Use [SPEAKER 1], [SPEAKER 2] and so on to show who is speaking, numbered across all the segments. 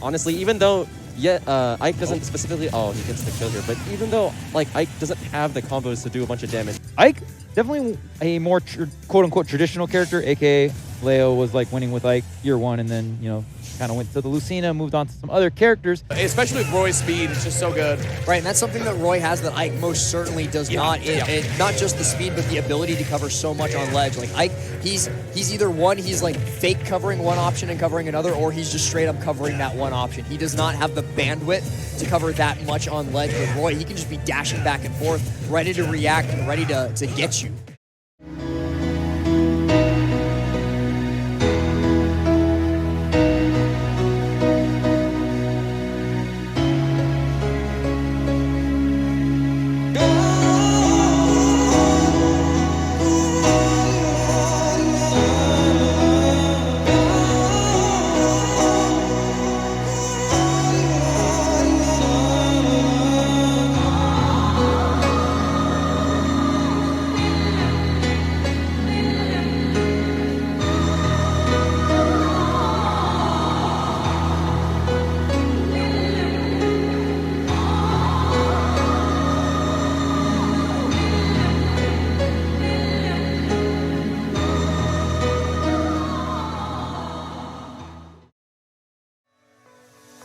[SPEAKER 1] honestly, even though Ike doesn't specifically, oh, he gets the kill here, but even though like Ike doesn't have the combos to do a bunch of damage.
[SPEAKER 2] Ike, definitely a more quote-unquote traditional character, aka Leo was like winning with Ike year one, and then, you know, kind of went to the Lucina, moved on to some other characters.
[SPEAKER 3] Especially with Roy's speed, it's just so good.
[SPEAKER 4] Right, and that's something that Roy has that Ike most certainly does not. Not just the speed, but the ability to cover so much on ledge. Like Ike, he's either one, he's like fake covering one option and covering another, or he's just straight up covering that one option. He does not have the bandwidth to cover that much on ledge. With Roy, he can just be dashing back and forth, ready to react and ready to get you.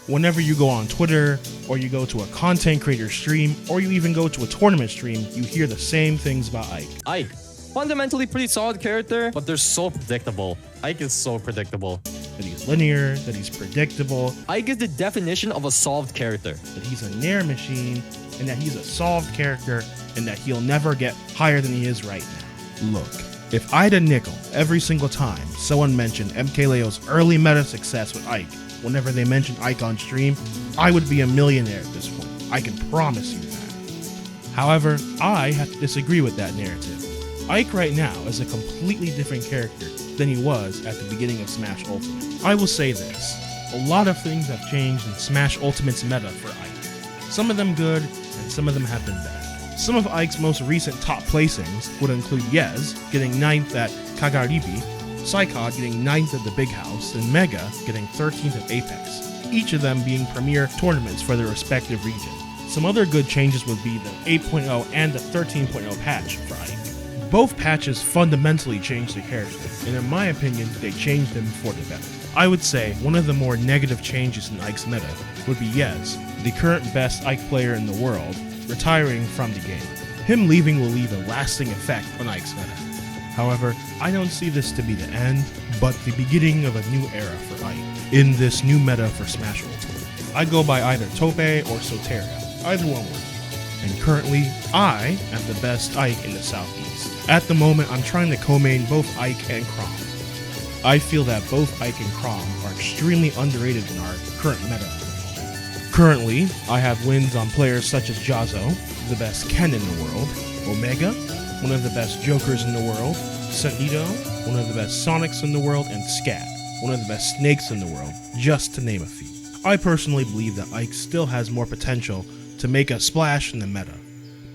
[SPEAKER 5] Whenever you go on Twitter, or you go to a content creator stream, or you even go to a tournament stream, you hear the same things about Ike.
[SPEAKER 6] Ike, fundamentally pretty solid character, but they're so predictable. Ike is so predictable.
[SPEAKER 5] That he's linear, that he's predictable,
[SPEAKER 6] Ike is the definition of a solved character.
[SPEAKER 5] that he's a Nair machine, and that he's a solved character, and that he'll never get higher than he is right now. Look, if I had a nickel every single time someone mentioned MKLeo's early meta success with Ike, whenever they mentioned Ike on stream, I would be a millionaire at this point. I can promise you that. However, I have to disagree with that narrative. Ike right now is a completely different character than he was at the beginning of Smash Ultimate. I will say this, a lot of things have changed in Smash Ultimate's meta for Ike. Some of them good, and some of them have been bad. Some of Ike's most recent top placings would include Yez getting 9th at Kagaribi, Psychod getting 9th at the Big House, and Mega getting 13th at Apex, each of them being premier tournaments for their respective region. Some other good changes would be the 8.0 and the 13.0 patch for Ike. Both patches fundamentally changed the character, and in my opinion, they changed him for the better. I would say one of the more negative changes in Ike's meta would be Yez, the current best Ike player in the world, retiring from the game. Him leaving will leave a lasting effect on Ike's meta. However, I don't see this to be the end, but the beginning of a new era for Ike in this new meta for Smash Ultimate. I go by either Tope or Soteria, either one works. And currently, I am the best Ike in the Southeast. At the moment, I'm trying to co-main both Ike and Chrom. I feel that both Ike and Chrom are extremely underrated in our current meta. Currently, I have wins on players such as Jazzo, the best Ken in the world, Omega, one of the best Jokers in the world, Sunito, one of the best Sonics in the world, and Scat, one of the best Snakes in the world, just to name a few. I personally believe that Ike still has more potential to make a splash in the meta,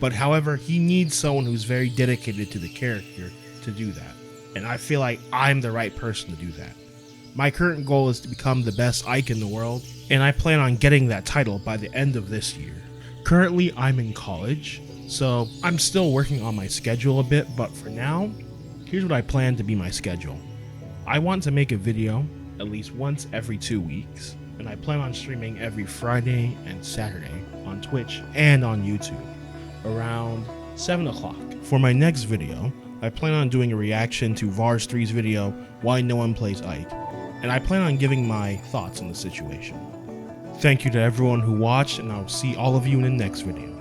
[SPEAKER 5] but however, he needs someone who's very dedicated to the character to do that, and I feel like I'm the right person to do that. My current goal is to become the best Ike in the world, and I plan on getting that title by the end of this year. Currently, I'm in college, so I'm still working on my schedule a bit, but for now, here's what I plan to be my schedule. I want to make a video at least once every 2 weeks, and I plan on streaming every Friday and Saturday on Twitch and on YouTube around 7 o'clock. For my next video, I plan on doing a reaction to Vars3's video, Why No One Plays Ike, and I plan on giving my thoughts on the situation. Thank you to everyone who watched, and I'll see all of you in the next video.